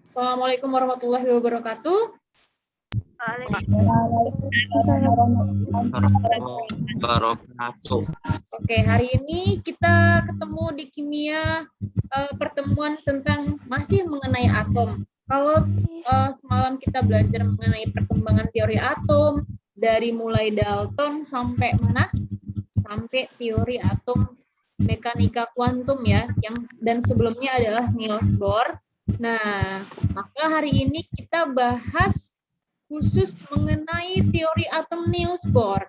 Assalamualaikum warahmatullahi wabarakatuh. Wabarakatuh. Oke, hari ini kita ketemu di kimia pertemuan tentang masih mengenai atom. Kalau semalam kita belajar mengenai perkembangan teori atom dari mulai Dalton sampai mana? Sampai teori atom mekanika kuantum ya, dan sebelumnya adalah Niels Bohr. Nah, maka hari ini kita bahas khusus mengenai teori atom Niels Bohr.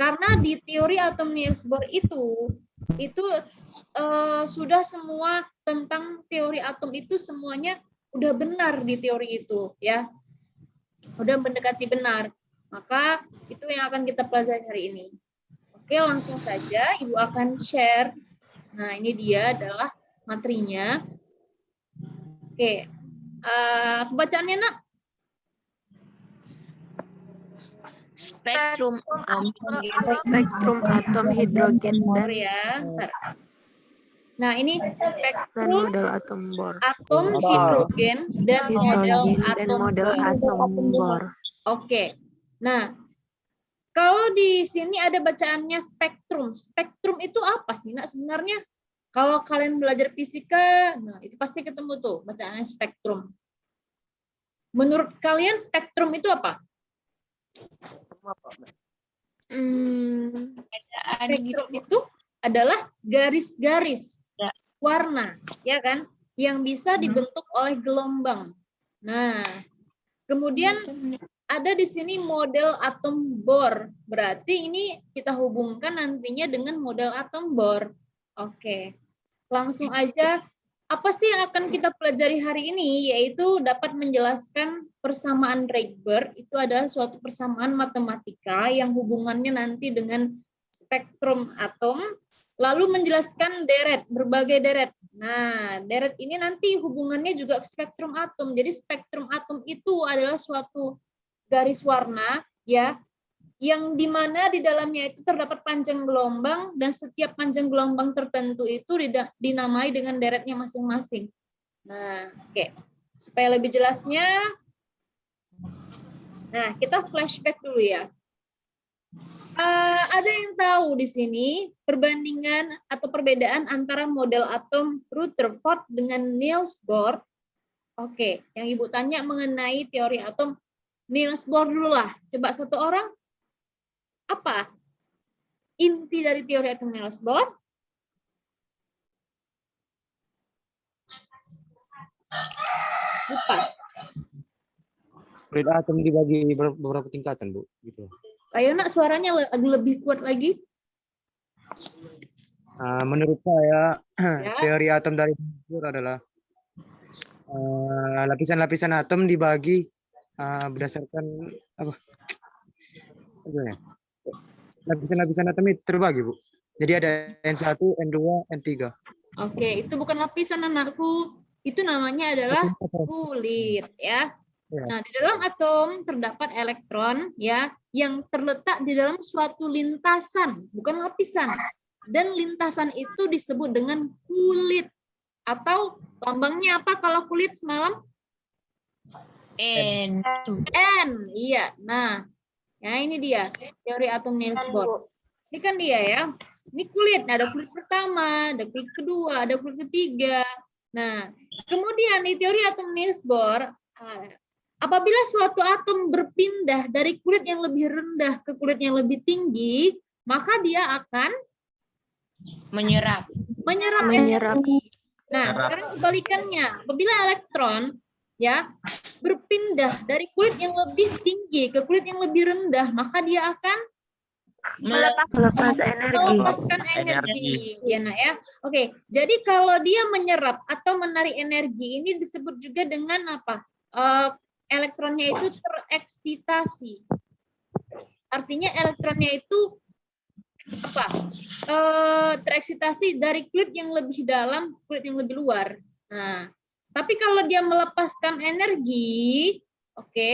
Karena di teori atom Niels Bohr itu sudah semua tentang teori atom itu semuanya udah benar di teori itu ya. Udah mendekati benar. Maka itu yang akan kita pelajari hari ini. Oke, langsung saja Ibu akan share. Nah, ini dia adalah materinya. Oke. Bacaannya, Nak. Spektrum atom hidrogen Ya. Nah, ini dan spektrum model atom Bohr. atom hidrogen dan model atom Bohr. Oke. Nah, kalau di sini ada bacaannya spektrum. Spektrum itu apa sih, Nak, sebenarnya? Kalau kalian belajar fisika, nah itu pasti ketemu tuh bacaannya spektrum. Menurut kalian spektrum itu apa? Spektrum itu adalah garis-garis warna, ya kan? Yang bisa dibentuk oleh gelombang. Nah, kemudian ada di sini model atom Bohr. Berarti ini kita hubungkan nantinya dengan model atom Bohr. Oke. Langsung aja, apa sih yang akan kita pelajari hari ini? Yaitu dapat menjelaskan persamaan Rydberg. Itu adalah suatu persamaan matematika yang hubungannya nanti dengan spektrum atom. Lalu menjelaskan deret, berbagai deret. Nah, deret ini nanti hubungannya juga ke spektrum atom. Jadi spektrum atom itu adalah suatu garis warna ya, yang dimana di dalamnya itu terdapat panjang gelombang dan setiap panjang gelombang tertentu itu dinamai dengan deretnya masing-masing. Nah, oke. Supaya lebih jelasnya, nah kita flashback dulu ya. Ada yang tahu di sini perbandingan atau perbedaan antara model atom Rutherford dengan Niels Bohr? Oke, yang Ibu tanya mengenai teori atom Niels Bohr dulu lah. Coba satu orang. Apa inti dari teori atom Niels Bohr? Lupa. Kulit atom dibagi beberapa tingkatan, Bu. Gitu. Ayo, Nak, suaranya lebih kuat lagi. Menurut saya, Ya. teori atom dari Bohr adalah lapisan-lapisan atom dibagi berdasarkan apa? Lapisan-lapisan atom itu terbagi, Bu. Jadi ada N1, N2, N3. Oke, itu bukan lapisan, anakku. Itu namanya adalah kulit, ya. Nah, di dalam atom terdapat elektron, ya, yang terletak di dalam suatu lintasan, bukan lapisan. Dan lintasan itu disebut dengan kulit. Atau lambangnya apa kalau kulit semalam? N. N, iya. Nah, ya ini dia teori atom Niels Bohr. Ini kan dia ya. Ini kulit. Nah, ada kulit pertama, ada kulit kedua, ada kulit ketiga. Nah, kemudian di teori atom Niels Bohr, apabila suatu atom berpindah dari kulit yang lebih rendah ke kulit yang lebih tinggi, maka dia akan Menyerap energi. Nah, sekarang kebalikannya. Apabila elektron ya berpindah dari kulit yang lebih tinggi ke kulit yang lebih rendah, maka dia akan melepaskan energi. Ya, nah ya. Oke, jadi kalau dia menyerap atau menarik energi ini disebut juga dengan apa? Elektronnya itu tereksitasi. Artinya elektronnya itu apa? Tereksitasi dari kulit yang lebih dalam, kulit yang lebih luar. Nah, tapi kalau dia melepaskan energi, oke,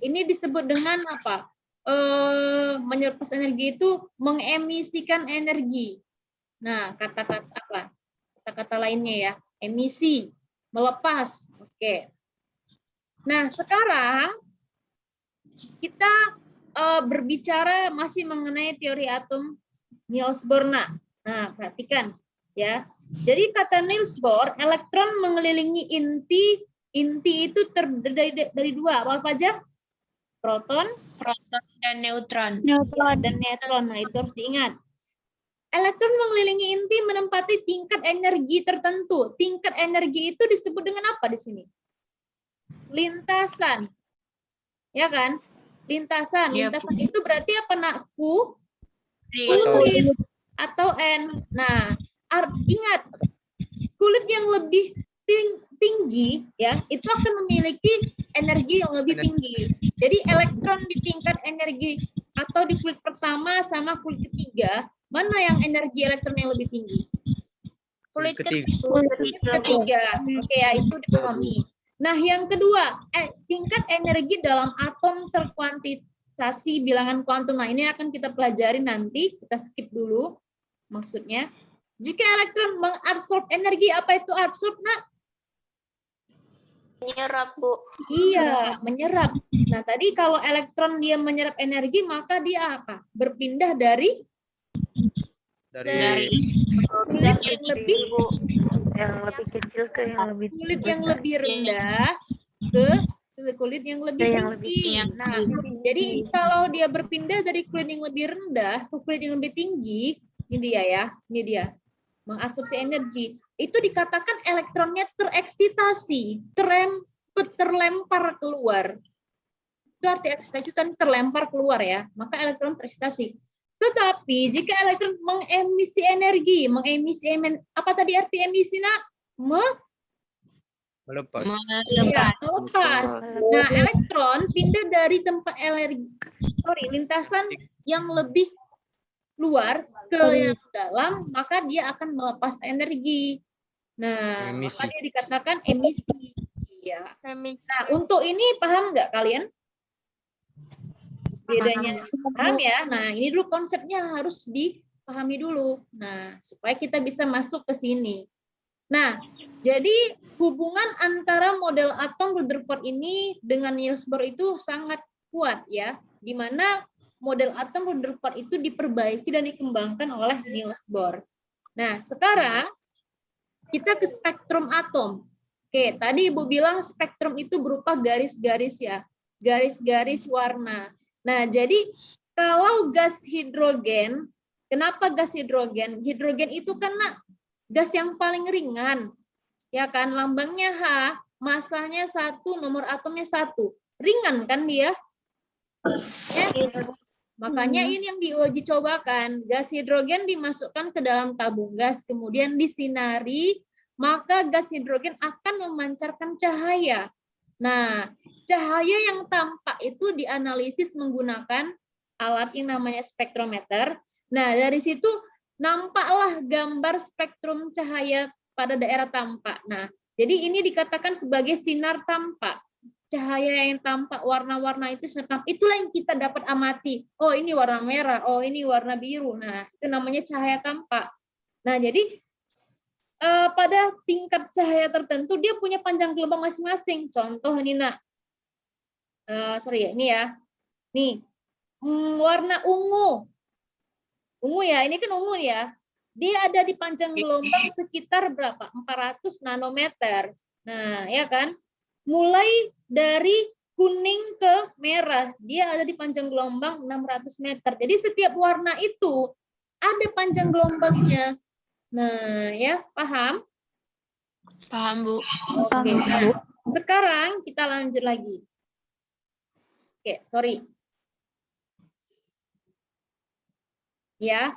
ini disebut dengan apa? Menyerap energi itu mengemisikan energi. Nah, kata-kata apa? Kata-kata lainnya ya, emisi. melepas. Oke. Nah, sekarang kita berbicara masih mengenai teori atom Niels Bohr. Nah, perhatikan ya. Jadi kata Niels Bohr, elektron mengelilingi inti. Inti itu terdiri dari dua, apa aja? Proton dan neutron. dan neutron. Nah, itu harus diingat. Elektron mengelilingi inti menempati tingkat energi tertentu. Tingkat energi itu disebut dengan apa di sini? Lintasan. Ya kan? Lintasan. Ya, Lintasan itu berarti apa, nak? Proton. Kulit atau N. Nah, ingat, kulit yang lebih tinggi ya, itu akan memiliki energi yang lebih tinggi. Jadi elektron di tingkat energi atau di kulit pertama sama kulit ketiga, mana yang energi elektron yang lebih tinggi? Kulit Ketiga. Oke ya, itu dipahami. Nah, yang kedua, tingkat energi dalam atom terkuantisasi bilangan kuantum. Nah, ini akan kita pelajari nanti, kita skip dulu maksudnya. Jika elektron mengabsorb energi, apa itu absorb, nak? Menyerap, Bu. Iya, menyerap. Nah, tadi kalau elektron dia menyerap energi, maka dia apa? Berpindah dari kulit yang lebih kecil ke yang lebih kulit yang lebih rendah ke kulit yang lebih tinggi. Nah, jadi kalau dia berpindah dari kulit yang lebih rendah ke kulit yang lebih tinggi, ini dia ya, ini dia mengabsorpsi energi. Itu dikatakan elektronnya tereksitasi, terlempar keluar. Itu arti eksitasi itu terlempar keluar ya, maka elektron tereksitasi. Tetapi jika elektron mengemisi energi, apa tadi arti emisi, nak? Melepas. Melepas. Nah, elektron pindah dari tempat lintasan yang lebih luar ke yang dalam, maka dia akan melepas energi. Nah, maka dia dikatakan emisi. Ya. Nah, untuk ini paham nggak kalian? Bedanya paham ya? Nah, ini dulu konsepnya harus dipahami dulu. Nah, supaya kita bisa masuk ke sini. Nah, jadi hubungan antara model atom Rutherford ini dengan Niels Bohr itu sangat kuat ya, di mana model atom Rutherford itu diperbaiki dan dikembangkan oleh Niels Bohr. Nah, sekarang kita ke spektrum atom. Oke, tadi Ibu bilang spektrum itu berupa garis-garis ya, garis-garis warna. Nah, jadi kalau gas hidrogen, kenapa gas hidrogen? Hidrogen itu karena gas yang paling ringan, ya kan? Lambangnya H, masanya 1, nomor atomnya 1. Ringan kan dia? Ya. Makanya ini yang diuji cobakan. Gas hidrogen dimasukkan ke dalam tabung gas, kemudian disinari, maka gas hidrogen akan memancarkan cahaya. Nah, cahaya yang tampak itu dianalisis menggunakan alat yang namanya spektrometer. Nah, dari situ nampaklah gambar spektrum cahaya pada daerah tampak. Nah, jadi ini dikatakan sebagai sinar tampak. Cahaya yang tampak, warna-warna itu sinar tampak. Itulah yang kita dapat amati. Oh, ini warna merah. Oh, ini warna biru. Nah, itu namanya cahaya tampak. Nah, jadi pada tingkat cahaya tertentu dia punya panjang gelombang masing-masing. Contoh ini, nak. Ini ya. Nih, warna ungu. Ungu ya, ini kan ungu ya. Dia ada di panjang gelombang sekitar berapa? 400 nanometer. Nah, ya kan? Mulai dari kuning ke merah, dia ada di panjang gelombang 600 meter. Jadi setiap warna itu ada panjang gelombangnya. Nah, ya, paham? Paham, Bu. Oke, nah, sekarang kita lanjut lagi. Oke, sorry. Ya,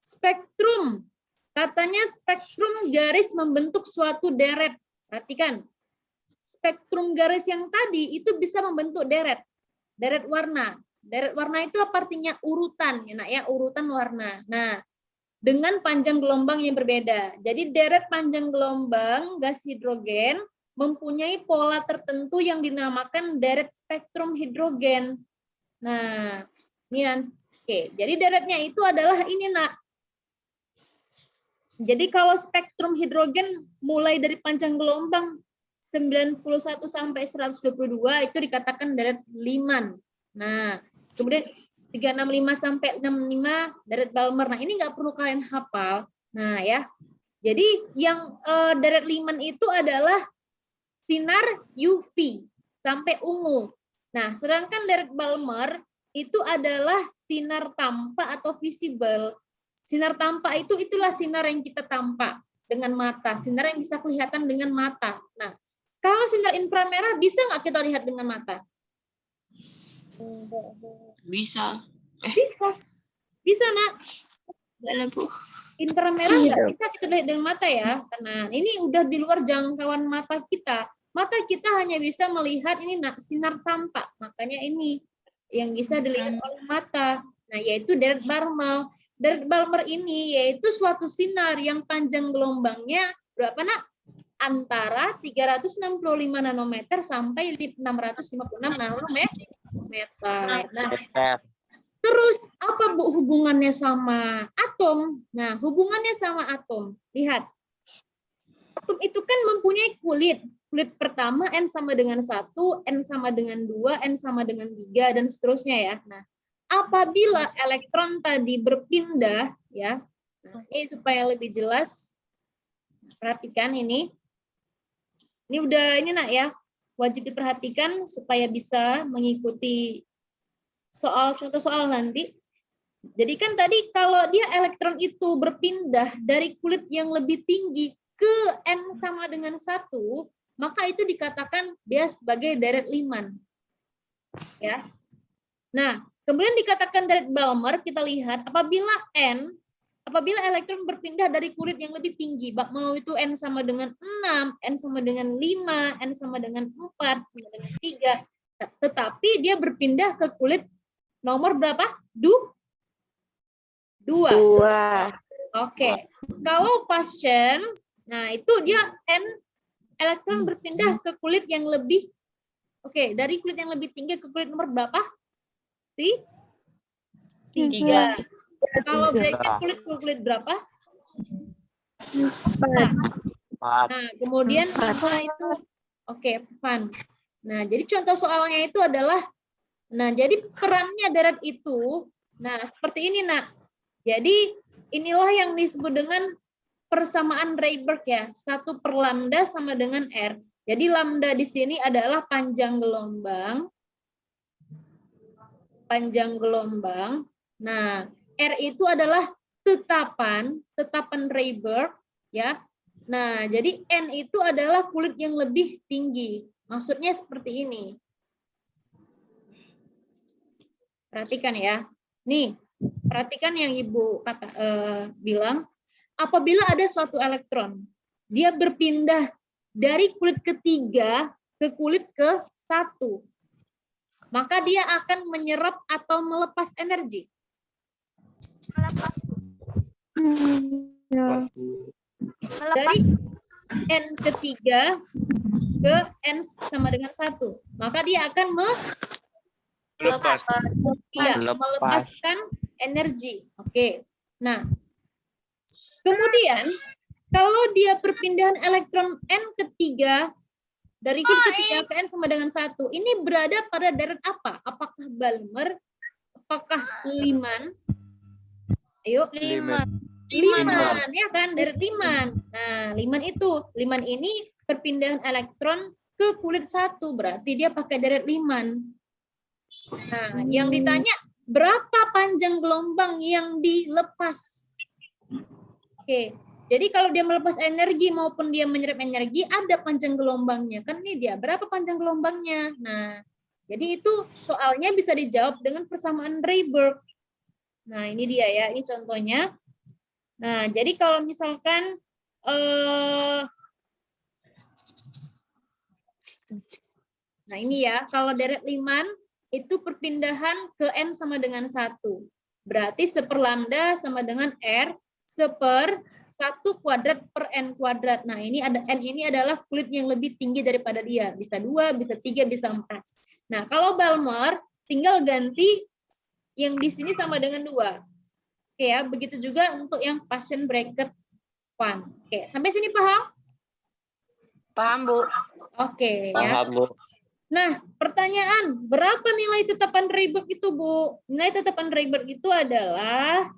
spektrum. Katanya spektrum garis membentuk suatu deret. Perhatikan. Spektrum garis yang tadi itu bisa membentuk deret. Deret warna. Deret warna itu apa artinya? Urutan, ya, nak, ya, urutan warna. Nah, dengan panjang gelombang yang berbeda. Jadi deret panjang gelombang gas hidrogen mempunyai pola tertentu yang dinamakan deret spektrum hidrogen. Nah, ini nanti. Oke, jadi deretnya itu adalah ini, nak. Jadi kalau spektrum hidrogen mulai dari panjang gelombang 91 sampai 122 itu dikatakan deret Lyman. Nah, kemudian 365 sampai 65 deret Balmer. Nah, ini nggak perlu kalian hafal. Nah, ya. Jadi yang deret Lyman itu adalah sinar UV sampai ungu. Nah, sedangkan deret Balmer itu adalah sinar tampak atau visible. Sinar tampak itulah sinar yang kita tampak dengan mata, sinar yang bisa kelihatan dengan mata. Nah, kalau sinar inframerah bisa nggak kita lihat dengan mata? Bisa. Bisa nak. Dalam Bu. Inframerah nggak bisa kita lihat dengan mata ya, karena ini udah di luar jangkauan mata kita. Mata kita hanya bisa melihat ini sinar tampak, makanya ini yang bisa dilihat oleh mata. Nah, yaitu deret Balmer. Deret Balmer ini yaitu suatu sinar yang panjang gelombangnya berapa nak? Antara 365 nanometer sampai 656 nanometer. Nah, terus apa Bu hubungannya sama atom? Nah, hubungannya sama atom. Lihat. Atom itu kan mempunyai kulit. Kulit pertama N sama dengan 1, N sama dengan 2, N sama dengan 3 dan seterusnya ya. Nah, apabila elektron tadi berpindah ya. Nah, ini supaya lebih jelas. Perhatikan ini. Ini udah ini nak ya. Wajib diperhatikan supaya bisa mengikuti contoh soal nanti. Jadi kan tadi kalau dia elektron itu berpindah dari kulit yang lebih tinggi ke N sama dengan 1, maka itu dikatakan dia sebagai deret Lyman. Ya. Nah, kemudian dikatakan deret Balmer, kita lihat apabila elektron berpindah dari kulit yang lebih tinggi, mau itu N sama dengan 6, N sama dengan 5, N sama dengan 4, sama dengan 3, tetapi dia berpindah ke kulit nomor berapa? 2. Oke. Kalau pasien, nah itu dia elektron berpindah ke kulit yang lebih, dari kulit yang lebih tinggi ke kulit nomor berapa? 3. Kalau bracket kulit berapa? 4. Nah, kemudian 5 itu, fun. Nah, jadi contoh soalnya itu adalah, nah, jadi perannya deret itu, nah, seperti ini, nak. Jadi, inilah yang disebut dengan persamaan Rayberg ya. 1 per lambda sama dengan R. Jadi, lambda di sini adalah panjang gelombang. Nah, R itu adalah tetapan Rayberg, ya. Nah, jadi N itu adalah kulit yang lebih tinggi. Maksudnya seperti ini. Perhatikan ya. Nih, perhatikan yang Ibu bilang. Apabila ada suatu elektron, dia berpindah dari kulit ketiga ke kulit ke-1, maka dia akan menyerap atau melepas energi. Dari N ketiga ke N sama dengan 1, maka dia akan melepaskan energi. Oke. Nah, kemudian kalau dia perpindahan elektron N ketiga dari kulit ketiga ke N sama dengan 1, ini berada pada deret apa? Apakah Balmer? Apakah Lyman? Ayo, Lyman ya kan, deret Lyman. Nah, Lyman ini perpindahan elektron ke kulit 1, berarti dia pakai deret Lyman. Nah, yang ditanya berapa panjang gelombang yang dilepas? Oke, jadi kalau dia melepas energi maupun dia menyerap energi, ada panjang gelombangnya. Kan ini dia, berapa panjang gelombangnya? Nah, jadi itu soalnya bisa dijawab dengan persamaan Rayberg. Nah, ini dia ya, ini contohnya. Nah, jadi kalau misalkan nah ini ya, kalau deret Lyman itu perpindahan ke N sama dengan 1. Berarti 1 per lambda sama dengan R 1 per 1 kuadrat per N kuadrat. Nah, ini ada N ini adalah kulit yang lebih tinggi daripada dia. Bisa 2, bisa 3, bisa 4. Nah, kalau Balmer tinggal ganti yang di sini sama dengan 2. Oke ya, begitu juga untuk yang passion bracket 1. Oke, sampai sini paham? Paham, Bu. Oke, ya. Paham, Bu. Nah, pertanyaan, berapa nilai tetapan Rydberg itu, Bu? Nilai tetapan Rydberg itu adalah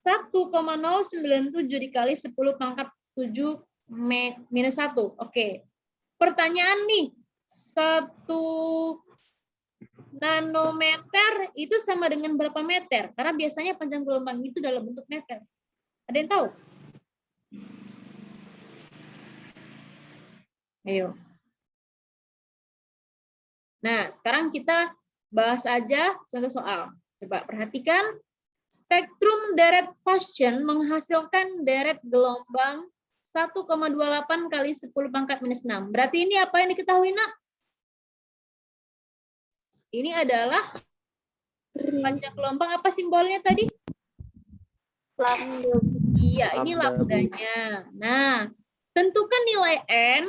1,097 dikali 10 pangkat 7 minus 1. Oke. Pertanyaan nih, 1 nanometer itu sama dengan berapa meter? Karena biasanya panjang gelombang itu dalam bentuk meter. Ada yang tahu? Ayo. Nah, sekarang kita bahas aja contoh soal. Coba perhatikan. Spektrum deret Paschen menghasilkan deret gelombang 1,28 kali 10 pangkat minus 6. Berarti ini apa yang diketahui, Nak? Ini adalah panjang gelombang, apa simbolnya tadi? Lambda. Iya, ini lambdanya. Nah, tentukan nilai N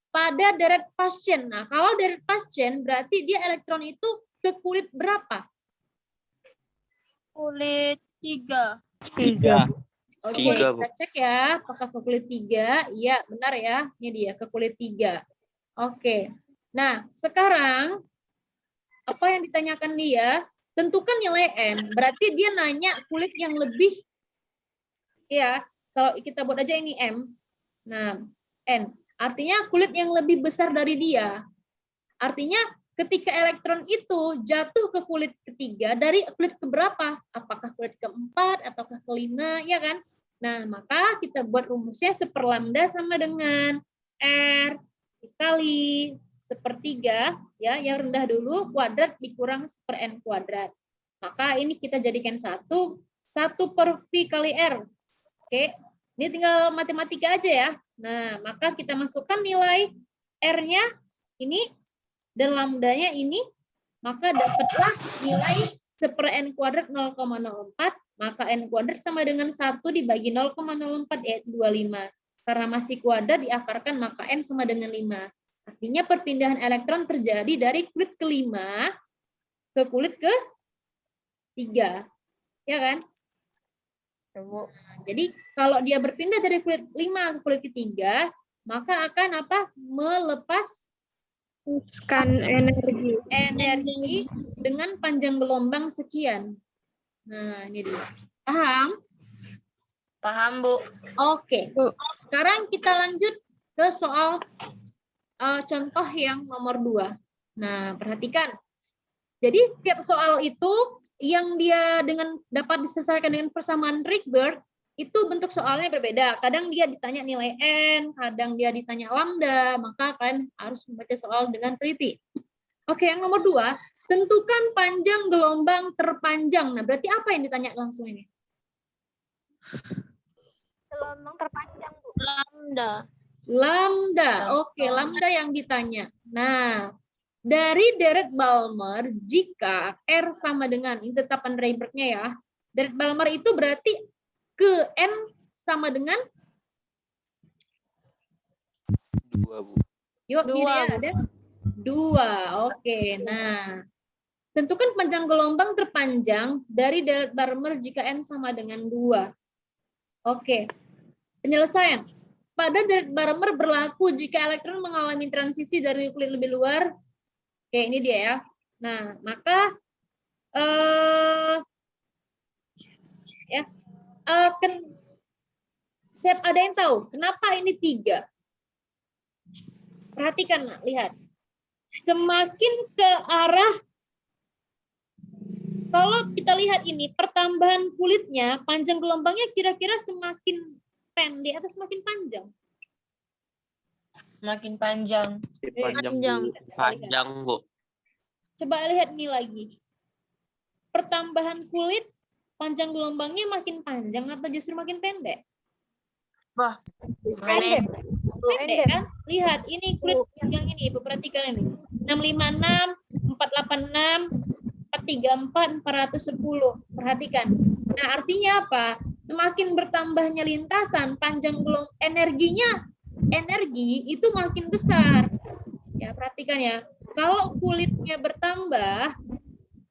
pada deret Paschen. Nah, kalau deret Paschen berarti dia elektron itu ke kulit berapa? Kulit 3. 3. Oke, Tiga, Bu. kita cek ya, apakah ke kulit 3? Iya, benar ya. Ini dia, ke kulit 3. Oke. Nah, sekarang apa yang ditanyakan dia? Tentukan nilai N. Berarti dia nanya kulit yang lebih, ya, kalau kita buat aja ini M. Nah, N. Artinya kulit yang lebih besar dari dia. Artinya ketika elektron itu jatuh ke kulit ketiga, dari kulit keberapa? Apakah kulit keempat, ataukah kelima, ya kan? Nah, maka kita buat rumusnya 1 lambda sama dengan R dikali 1/3, ya, yang rendah dulu, kuadrat dikurang 1/n kuadrat. Maka ini kita jadikan 1 per V kali R. Oke, ini tinggal matematika aja ya. Nah, maka kita masukkan nilai R-nya ini dan lambdanya ini, maka dapatlah nilai 1/n kuadrat 0,04, maka n kuadrat sama dengan 1 dibagi 0,04 yaitu 25. Karena masih kuadrat diakarkan, maka n sama dengan 5. Artinya perpindahan elektron terjadi dari kulit kelima ke kulit ke-3. Ya kan? Nah, jadi kalau dia berpindah dari kulit 5 ke kulit ke-3, maka akan apa? Melepas energi dengan panjang gelombang sekian. Nah, ini dia. Paham? Paham, Bu. Oke. Sekarang kita lanjut ke soal contoh yang nomor 2. Nah, perhatikan. Jadi, tiap soal itu yang dia dapat diselesaikan dengan persamaan Rydberg, itu bentuk soalnya berbeda. Kadang dia ditanya nilai N, kadang dia ditanya lambda, maka kalian harus membaca soal dengan teliti. Oke, yang nomor 2, tentukan panjang gelombang terpanjang. Nah, berarti apa yang ditanya langsung ini? Gelombang terpanjang, Bu. Lambda. Lambda. Oke, lambda yang ditanya. Nah, dari deret Balmer, jika R sama dengan, ini tetapan Rydberg-nya ya, deret Balmer itu berarti ke N sama dengan 2, Bu. yuk, 2, ini ya, Bu. ada 2. Oke, nah, tentukan panjang gelombang terpanjang dari deret Balmer jika N sama dengan 2. Oke, penyelesaian. Pada deret Balmer berlaku jika elektron mengalami transisi dari kulit lebih luar. Oke, ini dia ya. Nah, maka ada yang tahu kenapa ini 3? Perhatikan, nah, lihat. Semakin ke arah, kalau kita lihat ini, pertambahan kulitnya, panjang gelombangnya kira-kira semakin pendek atau semakin panjang? Makin panjang. Panjang, Bu. Coba lihat ini lagi. Pertambahan kulit, panjang gelombangnya makin panjang atau justru makin pendek? Wah, Pendek. Pendek kan? Lihat, ini kulit yang ini, perhatikan ini. 656, 486, 434, 410. Perhatikan. Nah, artinya apa? Semakin bertambahnya lintasan, panjang energi itu makin besar. Ya, perhatikan ya. Kalau kulitnya bertambah,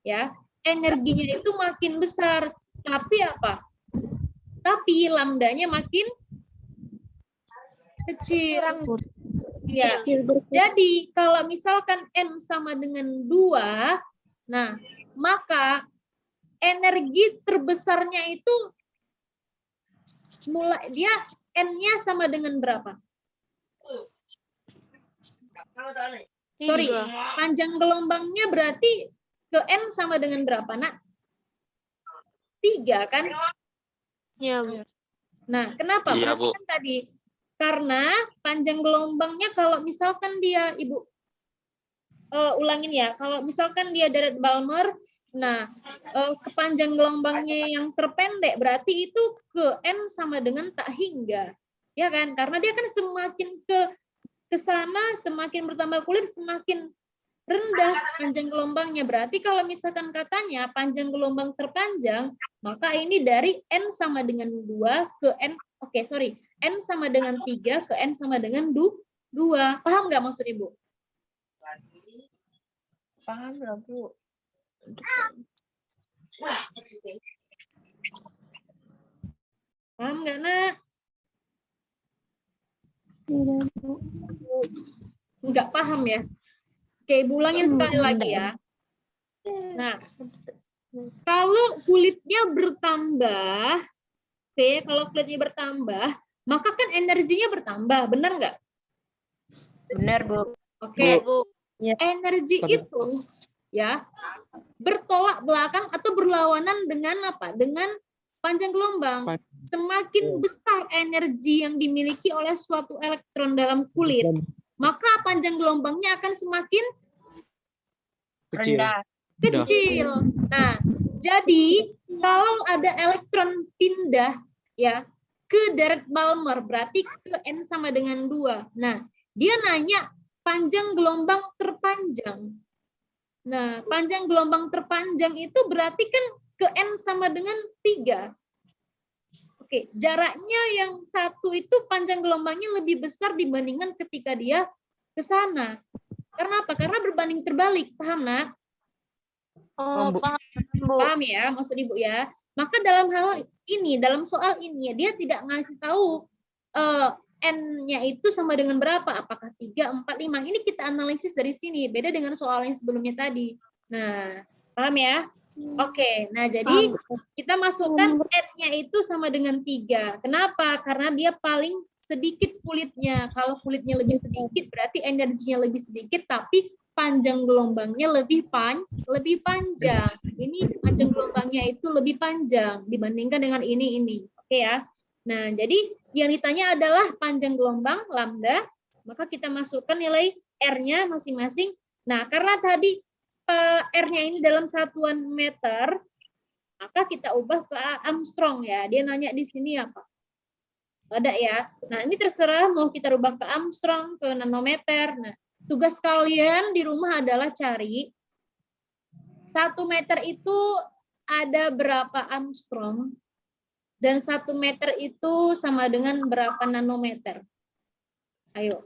ya, energinya itu makin besar. Tapi apa? Tapi lambdanya makin kecil. Ya. Jadi kalau misalkan N sama dengan 2, nah maka energi terbesarnya itu mulai dia N-nya sama dengan berapa? Sorry, panjang gelombangnya berarti ke N sama dengan berapa, Nak? 3 kan? Iya, Bu. Nah, kenapa? Iya, Berarti Bu. kan tadi karena panjang gelombangnya kalau misalkan dia Ibu ulangin ya, kalau misalkan dia Deret Balmer, nah kepanjang gelombangnya yang terpendek berarti itu ke N sama dengan tak hingga, ya kan? Karena dia kan semakin ke sana, semakin bertambah kulit, semakin rendah panjang gelombangnya. Berarti kalau misalkan katanya panjang gelombang terpanjang, maka ini dari N sama dengan 2 ke N, N sama dengan 3 ke N sama dengan 2. Paham nggak maksud Ibu? Paham lah, Bu. Paham nggak, Nak? Nggak paham ya? Oke, Ibu ulangin sekali lagi ya. Nah, kalau kulitnya bertambah, kalau kulitnya bertambah, maka kan energinya bertambah, benar nggak? Benar, Bu. Oke, Bu. energi itu ya bertolak belakang atau berlawanan dengan apa? Dengan panjang gelombang. Semakin besar energi yang dimiliki oleh suatu elektron dalam kulit, maka panjang gelombangnya akan semakin Rendah. kecil. Nah, jadi kalau ada elektron pindah ya ke Deret Balmer berarti ke N sama dengan 2. Nah, dia nanya panjang gelombang terpanjang. Nah, panjang gelombang terpanjang itu berarti kan ke N sama dengan 3. Oke, jaraknya yang satu itu panjang gelombangnya lebih besar dibandingkan ketika dia ke sana. Karena apa? Karena berbanding terbalik. Paham, Nak? Oh, paham, Bu. Paham ya maksud Ibu ya? Maka dalam hal ini, dalam soal ini dia tidak ngasih tahu N-nya itu sama dengan berapa, apakah 3, 4, 5. Ini kita analisis dari sini, beda dengan soal yang sebelumnya tadi. Nah, paham ya? Oke, nah jadi kita masukkan N-nya itu sama dengan 3. Kenapa? Karena dia paling sedikit kulitnya. Kalau kulitnya lebih sedikit, berarti energinya lebih sedikit, tapi panjang gelombangnya lebih panjang. Ini panjang gelombangnya itu lebih panjang dibandingkan dengan ini. Oke ya. Nah, jadi yang ditanya adalah panjang gelombang lambda, maka kita masukkan nilai R-nya masing-masing. Nah, karena tadi R-nya ini dalam satuan meter, maka kita ubah ke Armstrong ya. Dia nanya di sini apa? Ada ya. Nah, ini terserah mau kita rubah ke Armstrong, ke nanometer. Nah, tugas kalian di rumah adalah cari 1 meter itu ada berapa Armstrong dan 1 meter itu sama dengan berapa nanometer. Ayo,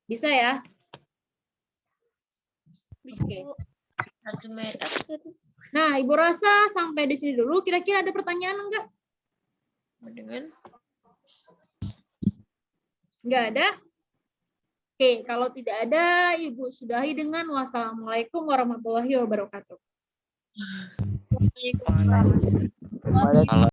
bisa ya? Oke. 1 meter. Nah, Ibu rasa sampai di sini dulu. Kira-kira ada pertanyaan enggak? Dengan Enggak ada? Oke, kalau tidak ada, Ibu sudahi dengan wassalamualaikum warahmatullahi wabarakatuh. Waalaikumsalam.